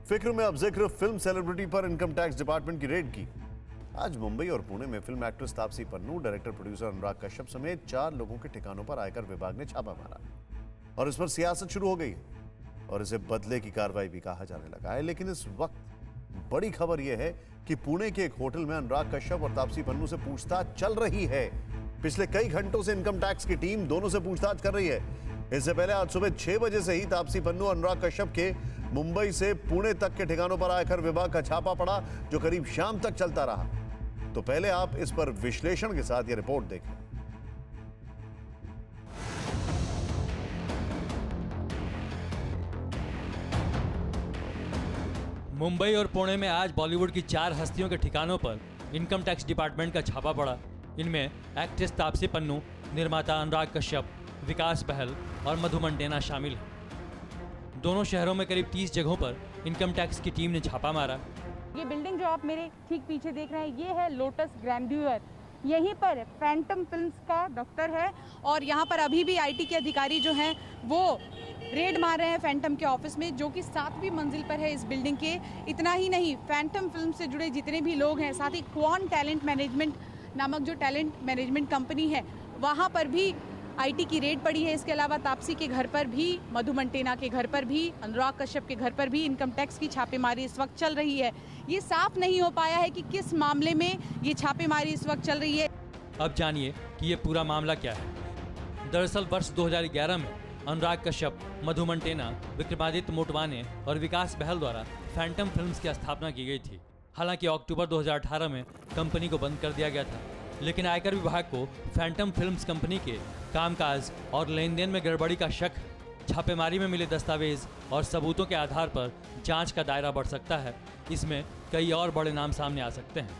फिक्र में अब जिक्र फिल्म सेलिब्रिटी पर इनकम टैक्स डिपार्टमेंट की रेड की। आज मुंबई और पुणे में film actress Taapsee Pannu, director producer Anurag Kashyap समेत 4 लोगों के ठिकानों पर आयकर विभाग ने छापा मारा और इस पर सियासत शुरू हो गई है और इसे बदले की कार्रवाई भी कहा जाने लगा है। लेकिन इस वक्त बड़ी खबर यह है कि पुणे के एक होटल में अनुराग कश्यप और तापसी पन्नू से पूछताछ चल रही है। पिछले कई घंटों से इनकम टैक्स की टीम दोनों से पूछताछ कर रही है। इससे पहले आज सुबह 6 बजे से ही तापसी पन्नू और अनुराग कश्यप के मुंबई से पुणे तक के ठिकानों पर आयकर विभाग का छापा पड़ा, जो करीब शाम तक चलता रहा। तो पहले आप इस पर विश्लेषण के साथ यह रिपोर्ट देखें। मुंबई और पुणे में आज बॉलीवुड की 4 हस्तियों के ठिकानों पर इनकम टैक्स डिपार्टमेंट का छापा पड़ा। इनमें एक्ट्रेस तापसी पन्नू, निर्माता अनुराग कश्यप, विकास बहल और मधु मंटेना शामिल हैं। दोनों शहरों में करीब 30 जगहों पर इनकम टैक्स की टीम ने छापा मारा। ये बिल्डिंग जो आप मेरे ठीक पीछे देख रहे हैं, ये है लोटस ग्रैंड्यूअर। यहीं पर फैंटम फिल्म्स का दफ्तर है और यहाँ पर अभी भी आईटी के अधिकारी जो हैं वो रेड मार रहे हैं फैंटम के ऑफिस में, जो कि 7वीं मंजिल पर है इस बिल्डिंग के। इतना ही नहीं, फैंटम फिल्म से जुड़े जितने भी लोग हैं, साथ ही क्वान टैलेंट मैनेजमेंट नामक जो टैलेंट मैनेजमेंट कंपनी है, वहाँ पर भी आईटी की रेड पड़ी है। इसके अलावा तापसी के घर पर भी, मधु मंटेना के घर पर भी, अनुराग कश्यप के घर पर भी इनकम टैक्स की छापेमारी इस वक्त चल रही है। ये साफ नहीं हो पाया है कि किस मामले में ये छापेमारी इस वक्त चल रही है। अब जानिए कि ये पूरा मामला क्या है। दरअसल वर्ष 2011 में अनुराग कश्यप, मधु मंटेना, विक्रमादित्य मोटवाने और विकास बहल द्वारा फैंटम फिल्म्स की स्थापना की गई थी। हालांकि अक्टूबर 2018 में कंपनी को बंद कर दिया गया था, लेकिन आयकर विभाग को फैंटम फिल्म्स कंपनी के कामकाज और लेन देन में गड़बड़ी का शक है। छापेमारी में मिले दस्तावेज और सबूतों के आधार पर जांच का दायरा बढ़ सकता है। इसमें कई और बड़े नाम सामने आ सकते हैं।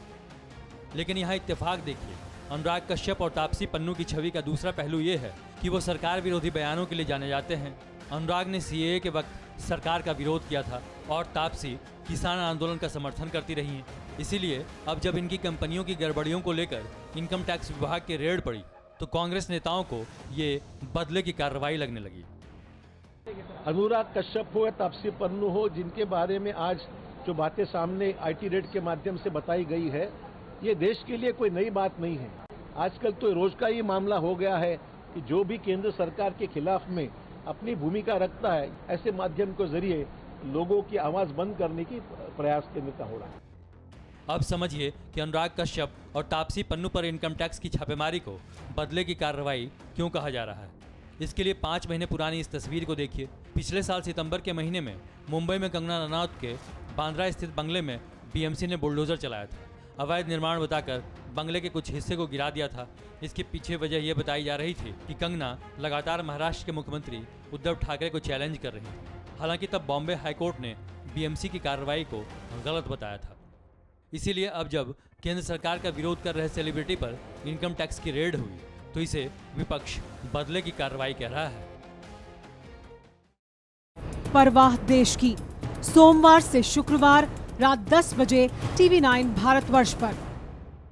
लेकिन यहाँ इत्तेफाक देखिए, अनुराग कश्यप और तापसी पन्नू की छवि का दूसरा पहलू ये है कि वो सरकार विरोधी बयानों के लिए जाने जाते हैं। अनुराग ने सीएए के वक्त सरकार का विरोध किया था और तापसी किसान आंदोलन का समर्थन करती रही हैं। इसीलिए अब जब इनकी कंपनियों की गड़बड़ियों को लेकर इनकम टैक्स विभाग की रेड पड़ी तो कांग्रेस नेताओं को ये बदले की कार्रवाई लगने लगी। अनुराग कश्यप हो या तापसी पन्नू हो, जिनके बारे में आज जो बातें सामने आईटी रेड के माध्यम से बताई गई है, ये देश के लिए कोई नई बात नहीं है। आजकल तो रोज का ये मामला हो गया है कि जो भी केंद्र सरकार के खिलाफ में अपनी भूमिका रखता है, ऐसे माध्यम के जरिए लोगों की आवाज बंद करने की प्रयास केंद्र का हो रहा है। अब समझिए कि अनुराग कश्यप और तापसी पन्नू पर इनकम टैक्स की छापेमारी को बदले की कार्रवाई क्यों कहा जा रहा है। इसके लिए 5 महीने पुरानी इस तस्वीर को देखिए। पिछले साल सितंबर के महीने में मुंबई में कंगना रनौत के बांद्रा स्थित बंगले में बीएमसी ने बुलडोजर चलाया था। अवैध निर्माण बताकर बंगले के कुछ हिस्से को गिरा दिया था। इसके पीछे वजह यह बताई जा रही थी कि कंगना लगातार महाराष्ट्र के मुख्यमंत्री उद्धव ठाकरे को चैलेंज कर रही थी। हालांकि तब बॉम्बे हाईकोर्ट ने बीएमसी की कार्रवाई को गलत बताया था। इसीलिए अब जब केंद्र सरकार का विरोध कर रहे सेलिब्रिटी पर इनकम टैक्स की रेड हुई तो इसे विपक्ष बदले की कार्रवाई कह रहा है। परवाह देश की, सोमवार से शुक्रवार रात 10 बजे TV9 भारतवर्ष पर।